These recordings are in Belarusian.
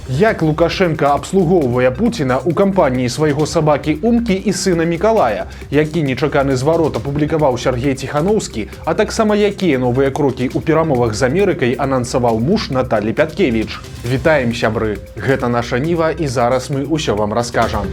Як Лукашенко абслугоўвае Пуціна ў кампаніі свайго сабакі Умкі і сына Мікалая, які нечаканы зварот апублікаваў Сергей Ціхановскі, а таксама якія новыя крокі ў перамовах з Амерыкай анансаваў муж Наталі Пяткевіч. Вітаем, сябры! Гэта наша Ніва і зараз мы ўсё вам раскажам.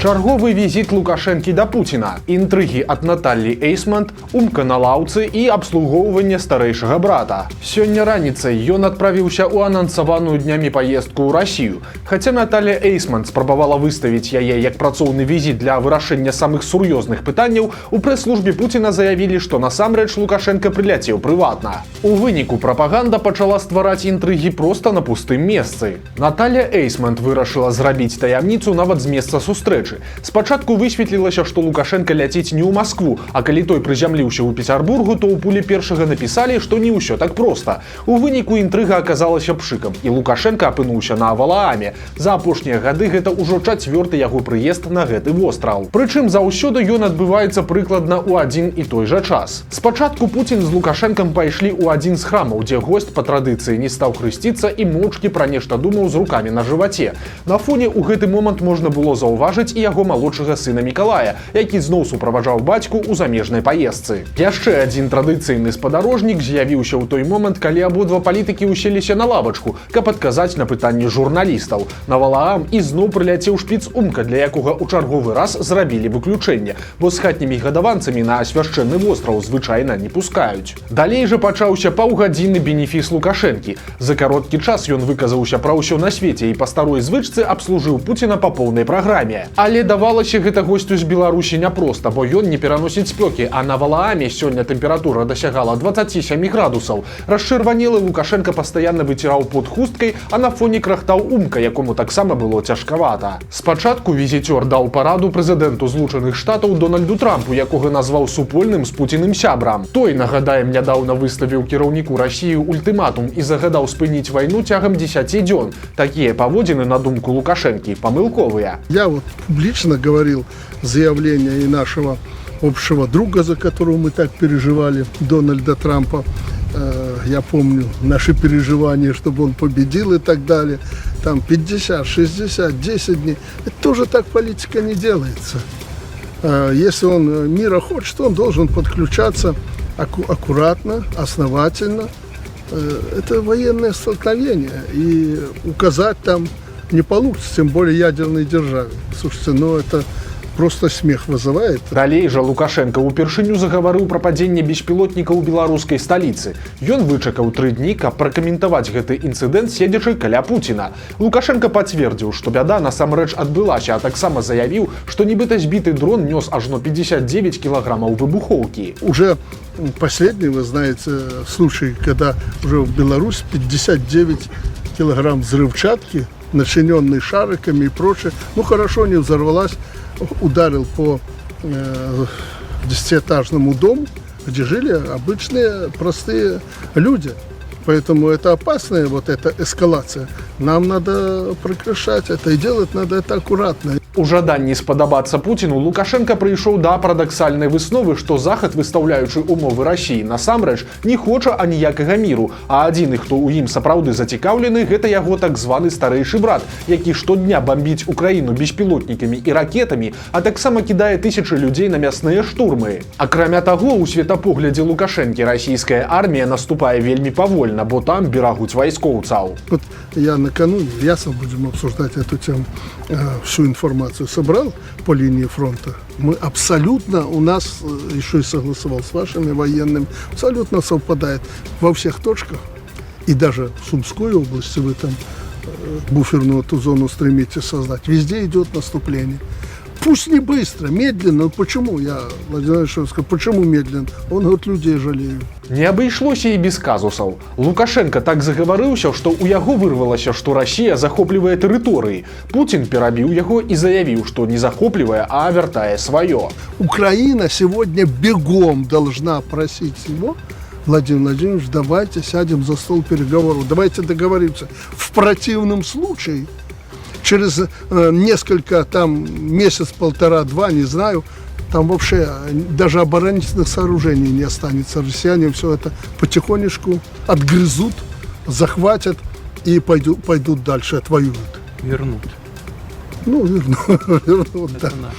Чарговы візіт Лукашэнкі да Пуціна, інтрыгі ад Наталлі Эйсмант, Умка на лаўцы і абслугоўванне старэйшага брата. Сёння раніцай ён адправіўся ў анансаваную днямі паездку ў Расію. Хаця Наталля Эйсмант спрабавала выставіць яе як працоўны візіт для вырашэння самых сур'ёзных пытанняў, у прэс-службе Пуціна заявілі, што насамрэч Лукашенка прыляцеў прыватна. У выніку прапаганда пачала ствараць інтрыгі проста на пустым месцы. Наталля Эйсмант вырашыла зрабіць таямніцу нават з месца сустрэчы. Спачатку высветлілася, што Лукашенка ляціць не ў Маскву, а калі той прызямліўся ў Пецярбургу, то ў пуле першага напісалі, што не ўсё так проста. У выніку інтрыга аказалася пшыкам, і Лукашенка апынуўся на Валааме. За апошнія гады гэта ўжо чацвёрты яго прыезд на гэты востраў. Прычым заўсёды ён адбываецца прыкладна ў адзін і той жа час. Спачатку Пуцін з Лукашэнкам пайшлі ў адзін з храмаў, дзе госць па традыцыі не стаў хрысціцца і моўчкі пра нешта думаў з рукамі на жываце. На фоне ў гэты момант можна было заўважыць і яго малодшага сына Мікалая, які зноў суправаджаў бацьку ў замежнай паездцы. Яшчэ адзін традыцыйны спадарожнік з'явіўся ў той момант, калі абодва палітыкі ўселіся на лавачку, каб адказаць на пытанні журналістаў. На Валаам ізноў прыляцеў шпіц Умка, для якога ў чарговы раз зрабілі выключэнне, бо з хатнімі гадаванцамі на свяшчэнны востраў звычайна не пускаюць. Далей жа пачаўся паўгадзінны бенефіс Лукашэнкі. За кароткі час ён выказаўся пра ўсё на свеце і па старой звычцы абслужыў Пуціна па поўнай праграме. Але давалася гэта госцю з Беларусі няпроста, бо ён не пераносіць спёкі, а на Валааме сёння тэмпература дасягала 27 градусаў. Расчырванелы Лукашенка пастаянна выціраў пот хусткай, а на фоне крахтаў Умка, якому таксама было цяжкавата. Спачатку візіцёр даў параду прэзідэнту Злучаных Штатаў Дональду Трампу, якога назваў супольным з Пуціным сябрам. Той, нагадаем, нядаўна выставіў кіраўніку Расіі ультыматум і загадаў спыніць вайну цягам 10 дзён. Такія паводзіны, на думку Лукашэнкі, памылковыя. Я публично говорил заявление и нашего общего друга, за которого мы так переживали, Дональда Трампа. Я помню наши переживания, чтобы он победил и так далее. Там 50, 60, 10 дней. Это тоже так политика не делается. Если он мира хочет, он должен подключаться аккуратно, основательно. Это военное столкновение. И указать там не получится, тем более ядерной державе. Слушайте, это просто смех вызывает. Далей жа Лукашенко упершыню загаварыў пра падзенне беспілотніка ў беларускай сталіцы. Ён вычакаў 3 дні, каб пракаментаваць гэты інцыдэнт, седзячы каля Пуціна. Лукашенко пацвердзіў, што бяда насамрэч адбылася, а таксама заявіў, што нібыта збіты дрон нёс ажно 59 кілаграмаў выбухоўкі. Уже последний, вы знаете, случай, когда уже в Беларуси 59 килограмм взрывчатки, начиненный шариками и прочее. Хорошо, не взорвалась, ударил по 10-этажному дому, где жили обычные простые люди. Поэтому это опасная эта эскалация. Нам надо прекращать это, и делать надо это аккуратно. У жаданні спадабацца Пуціну Лукашенка прыйшоў да парадаксальнай высновы, што Захад, выстаўляючы умовы Расіі, насамрэч не хоча аніякага міру, а адзіны, хто ў ім сапраўды зацікаўлены, гэта яго так званы старэйшы брат, які штодня бамбіць Украіну беспілотнікамі і ракетамі, а таксама кідае тысячы людзей на мясныя штурмы. Акрамя таго, у светапоглядзе Лукашэнкі расійская армія наступае вельмі павольна, бо там берагуць вайскоўцаў. Я накануне, будем обсуждать эту тему, всю информацию собрал по линии фронта. Мы абсолютно, у нас, еще и согласовал с вашими военными, абсолютно совпадает во всех точках. И даже в Сумской области вы там буферную эту зону стремитесь создать. Везде идет наступление. Пусть не быстро, медленно. Почему? Владимир Ильич сказал, почему медленно? Он говорит, людей жалею. Не абышлося і без казусаў. Лукашенко так загаварыўся, што ў яго вырвалася, што Расія захоплівае тэрыторыі. Пуцін перабіў яго і заявіў, што не захоплівае, а вяртае сваё. Украина сегодня бегом должна просить его: Владимир Владимирович, давайте сядем за стол переговоров, давайте договоримся. В противном случае через несколько, месяц, полтора-два, не знаю, там вообще даже оборонительных сооружений не останется. Россияне все это потихонечку отгрызут, захватят и пойдут дальше, отвоюют. Вернут. Ну, вернут, да. Это наш.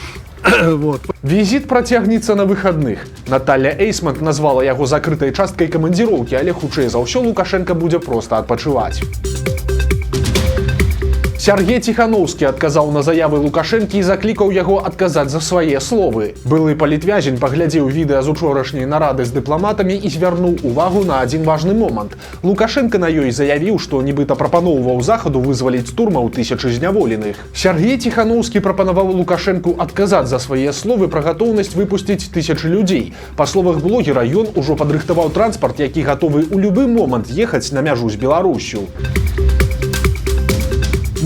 Вот. Візіт працягнецца на выхадных. Наталья Эйсмонт назвала яго закрытай часткай камандзіроўкі, але хутчэй за ўсё Лукашенко будзе проста адпачываць. Сергей Тихановский адказаў на заявы Лукашэнкі і заклікаў яго адказаць за свае словы. Былы палітвязень паглядзеў відэа з учорашняй нарады з дыпламатамі і звярнуў увагу на адзін важны момант. Лукашенко на ёй заявіў, што нібыта прапаноўваў захаду вызваліць з турмаў тысячы зняволеных. Сергей Тихановский прапанаваў Лукашэнку адказаць за свае словы пра гатоўнасць выпусціць тысячы людзей. Па словах блогера, ён ужо падрыхтаваў транспарт, які гатовы ў любы момант ехаць на мяжу з Беларусю.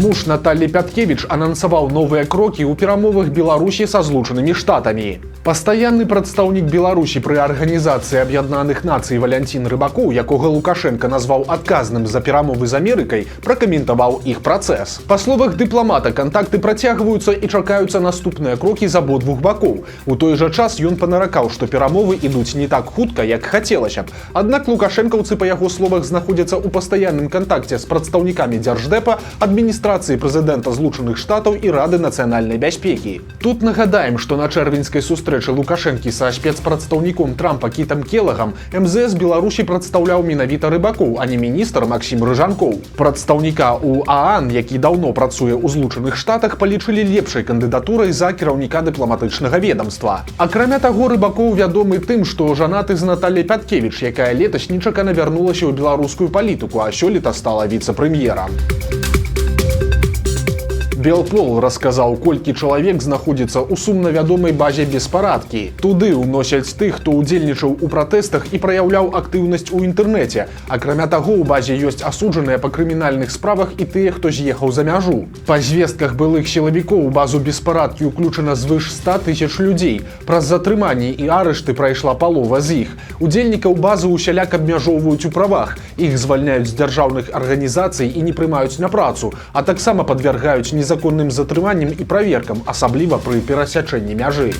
Муж Натальи Пяткевич анансаваў новыя крокі ў перамовах Беларусі са Злучанымі Штатамі. Пастаянны прадстаўнік Беларусі пры Арганізацыі Аб'яднаных Нацый Валянцін Рыбакоў, якога Лукашенко назваў адказным за перамовы з Амерыкай, пракаментаваў іх працэс. Па словах дыпламата, кантакты працягваюцца і чакаюцца наступныя крокі з абодвух бакоў. У той жа час ён панаракаў, што перамовы ідуць не так хутка, як хацелася б. Аднак лукашэнкаўцы, па яго словах, знаходзяцца ў пастаянным кантакце з прадстаўнікамі Дзярждэпа, адміністрацыі прэзідэнта Злучаных Штатаў і Рады нацыянальнай бяспекі. Тут нагадаем, што на чэрвеньскай сустрэчы Лукашэнкі са спецпрадстаўніком Трампа Кітам Келагам МЗС Беларусі прадстаўляў менавіта Рыбакоў, а не міністр Максім Рыжанкоў. Прадстаўніка УААН, які даўно працуе ў Злучаных Штатах, палічылі лепшай кандыдатурай за кіраўніка дыпламатычнага ведамства. Акрамя таго, Рыбакоў вядомы тым, што жанаты з Натальяй Пяткевич, якая летась нечакана вярнулася ў беларускую палітыку, а сёлета стала віцэ-прэм'ерам. Белпол расказаў, колькі чалавек знаходзіцца ў сумна вядомай базе беспарадкі. Туды ўносяць тых, хто ўдзельнічаў у пратэстах і праяўляў актыўнасць у інтэрнэце. Акрамя таго, у базе ёсць асуджаныя па крымінальных справах і тыя, хто з'ехаў за мяжу. Па звестках былых сілавікоў у базу беспарадкі ўключана звыш 100 тысяч людзей. Праз затрыманні і арышты прайшла палова з іх. Удзельнікаў базы ўсяляк абмяжоўваюць у правах. Іх звальняюць з дзяржаўных арганізацый і не прымаюць на працу, а таксама падвяргаюць незаконным затрыманнем і праверкам, асабліва пры перасячэнні мяжы.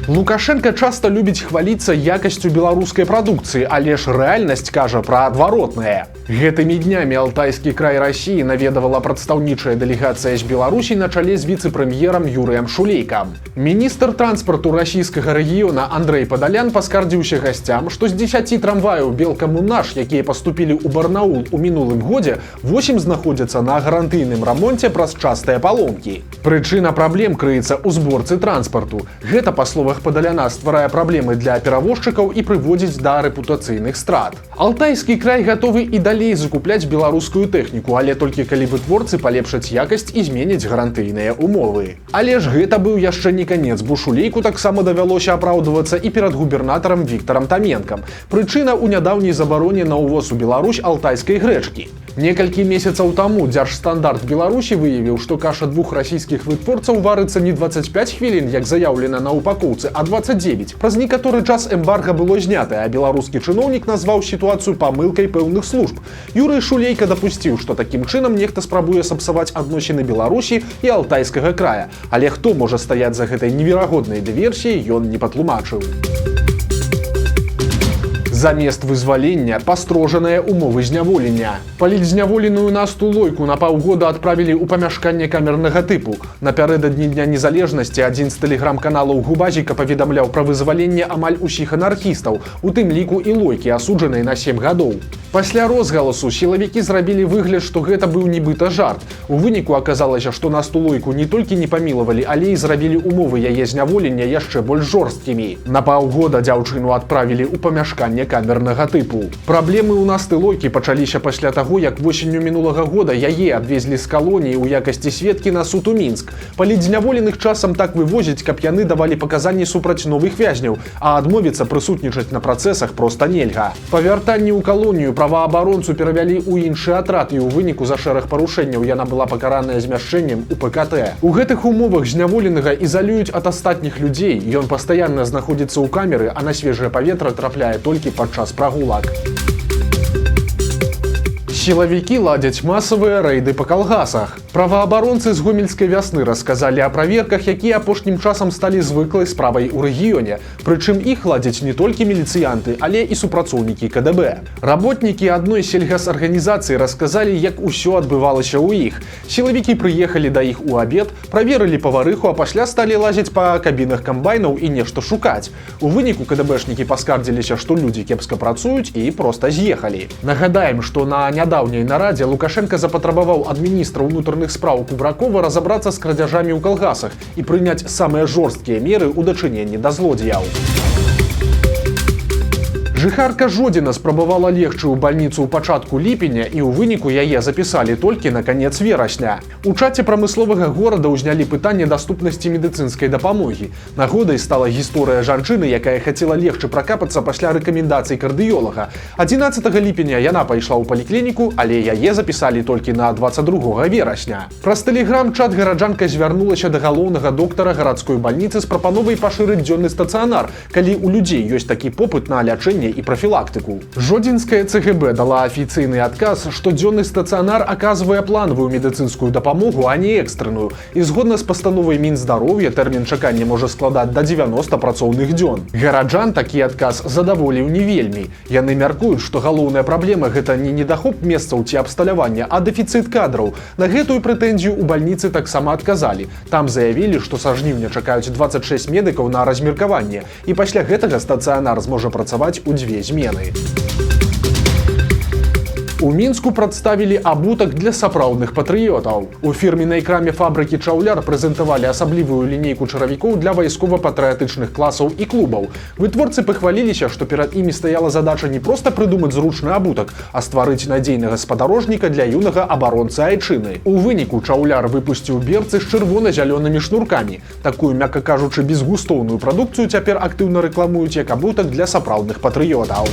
Лукашенко часта любіць хваліцца якасцю беларускай прадукцыі, але ж рэальнасць кажа пра адваротнае. Гэтымі днямі Алтайскі край Расіі наведавала прадстаўнічая дэлегацыя з Беларусі на чале з віцэ-прэм'ерам Юрыем Шулейкам. Міністр транспарту расійскага рэгіёна Андрэй Падалян паскардзіўся гасцям, што з 10 трамваяў Белкамунаш, якія паступілі ў Барнаул у мінулым годзе, 8 знаходзяцца на гарантыйным рамонце праз частыя паломкі. Прычына праблем крыецца ў зборцы транспарту. Гэта, па словах Падаляна, стварае праблемы для перавозчыкаў і прыводзіць да рэпутацыйных страт. Алтайскі край гатовы і далей закупляць беларускую тэхніку, але толькі калі вытворцы палепшаць якасць і зменяць гарантыйныя умовы. Але ж гэта быў яшчэ не канец, бо Шулейку таксама давялося апраўдвацца і перад губернатарам Віктарам Таменкам. Прычына ў нядаўняй забароне на ўвоз у Беларусь алтайскай грэчкі. Некалькі месяцаў таму Дзяржстандарт Беларусі выявіў, што каша двух расійскіх вытворцаў варыцца не 25 хвілін, як заяўлена на упакоўцы, а 29. Праз некаторы час эмбарга было знятае, а беларускі чыноўнік назваў сітуацыю памылкай пэўных служб. Юрый Шулейка дапусціў, што такім чынам нехта спрабуе сапсаваць адносіны Беларусі і Алтайскага края. Але хто можа стаяць за гэтай неверагоднай дыверсіяй, ён не патлумачыў. Замест вызвалення пастрожаныя умовы зняволення. Палітзняволеную Насту Лойку на паўгода адправілі ў памяшканне камернага тыпу. Напярэдадні Дня незалежнасці адзін з тэлеграм-каналаў Губазіка паведамляў пра вызваленне амаль усіх анархістаў, у тым ліку і Лойкі, асуджанай на 7 гадоў. Пасля розгаласу сілавікі зрабілі выгляд, што гэта быў нібыта жарт. У выніку аказалася, што Насту Лойку не толькі не памілавалі, але і зрабілі умовы яе зняволення яшчэ больш жорсткімі. На паўгода дзяўчыну адправілі ў памяшканне камернага тыпу. Праблемы ў Насты Лойкі пачаліся пасля таго, як восенню мінулага года яе адвезлі з калоніі ў якасці сведкі на суд у Мінск. Палітзняволеных часам так вывозяць, каб яны давалі паказанні супраць новых вязняў, а адмовіцца прысутнічаць на працэсах проста нельга. Па вяртанні ў калонію праваабаронцу перавялі ў іншы атрад, і ў выніку за шэраг парушэнняў яна была пакараная змяшчэннем у ПКТ. У гэтых умовах зняволенага ізалююць ад астатніх людзей. Ён пастаянна знаходзіцца ў камеры, а на свежае паветра трапляе толькі падчас прагулак. Силовики ладят массовые рейды по колгасах. Правоабаронцы з гомельской вясны рассказали о проверках, якія апошнім часам стали звыклай справай у рэгіёне. Прычым іх ладзяць не толькі міліцыянты, але і супрацоўнікі КДБ. Работнікі адной сельгасарганізацыі рассказалі, як усё адбывалася ў іх. Сілавікі прыехалі да іх у абед, праверылі паварыху, а пасля сталі лазіць па кабінах камбайнаў і нешта шукаць. У выніку КДБшнікі паскардзіліся, што людзі кепска працуюць і проста з'ехалі. Нагадаем, што на нядаўняй нарадзе Лукашенко запатрабаваў ад міністра ўнутраных спраў Кубракова разабрацца з крадзяжамі ў калгасах і прыняць самыя жорсткія меры ў дачыненні да злодзеяў. Жыхарка Жодзіна спрабавала легчы ў бальніцу ў пачатку ліпеня і ў выніку яе запісалі толькі на канец верасня. У чаце прамысловага горада ўзнялі пытанне даступнасці медыцынскай дапамогі. Нагодай стала гісторыя жанчыны, якая хацела легчы пракапацца пасля рэкамендацый кардыёлага. 11 ліпеня яна пайшла ў паліклініку, але яе запісалі толькі на 22 верасня. Праз тэлеграм-чат гараджанка звярнулася да галоўнага доктара гарадской бальніцы з прапановай пашырыць дзённы стацыянар, калі ў людзей ёсць такі попыт на лячэнне і профілактыку. Жодзінская ЦГБ дала афіцыйны адказ, што дзённы стацыянар аказвае планавую медыцынскую дапамогу, а не экстранную. І згодна з пастановай Мінздароўя тэрмін чакання можа складаць да 90 працоўных дзён. Гараджан такі адказ задаволіў не вельмі. Яны мяркуюць, што галоўная праблема гэта не недахоп месцаў ці абсталявання, а дэфіцыт кадраў. На гэтую прэтэнзію ў бальніцы таксама адказалі. Там заявілі, што са жніўня чакаюць 26 медыкаў на размеркаванне, і пасля гэтага стацыянар зможа працаваць у 2 змены. У Мінску прадставілі абутак для сапраўдных патрыётаў. У фірменнай краме фабрыкі «Чаўляр» прэзентавалі асаблівую лінейку чаравікоў для вайскова-патрыятычных класаў і клубаў. Вытворцы пахваліліся, што перад імі стаяла задача не проста прыдумаць зручны абутак, а стварыць надзейнага спадарожніка для юнага абаронцы айчыны. У выніку «Чаўляр» выпусціў берцы з чырвона-зялёнымі шнуркамі. Такую, мякка кажучы, безгустоўную прадукцыю цяпер актыўна рэкламуюць як абутак для сапраўдных патрыётаў.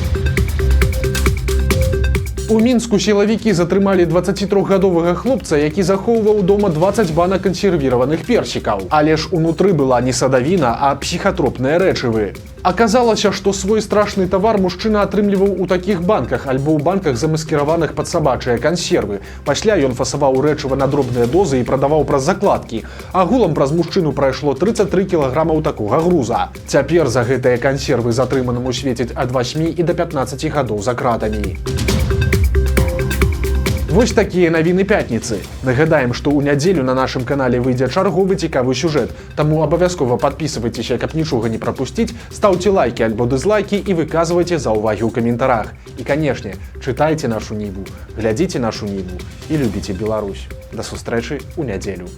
У Мінску сілавікі затрымалі 23гадовага хлопца, які захоўваў дома 20 банак кансервіраваных персікаў. Але ж унутры была не садавіна, а псіхатропныя рэчывы. Аказалася, што свой страшны тавар мужчына атрымліваў у такіх банках альбо ў банках, замаскіраваных пад сабачыя кансервы. Пасля ён фасаваў рэчыва на дробныя дозы і прадаваў праз закладкі. Агулам праз мужчыну прайшло 33 кілаграмаў такога груза. Цяпер за гэтыя кансервы затрыманаму свеціць ад 8 і да 15 гадоў за кратамі. Вось такія навіны пятніцы. Нагадаем, што ў нядзелю на нашым канале выйдзе чарговы цікавы сюжэт, таму абавязкова падпісывайцеся, каб нічога не прапусціць, стаўце лайкі альбо дызлайкі і выказвайце заўвагі ў каментарах. І, канешне, чытайце нашу ніву, глядзіце нашу ніву і любіце Беларусь. Да сустрэчы ў нядзелю.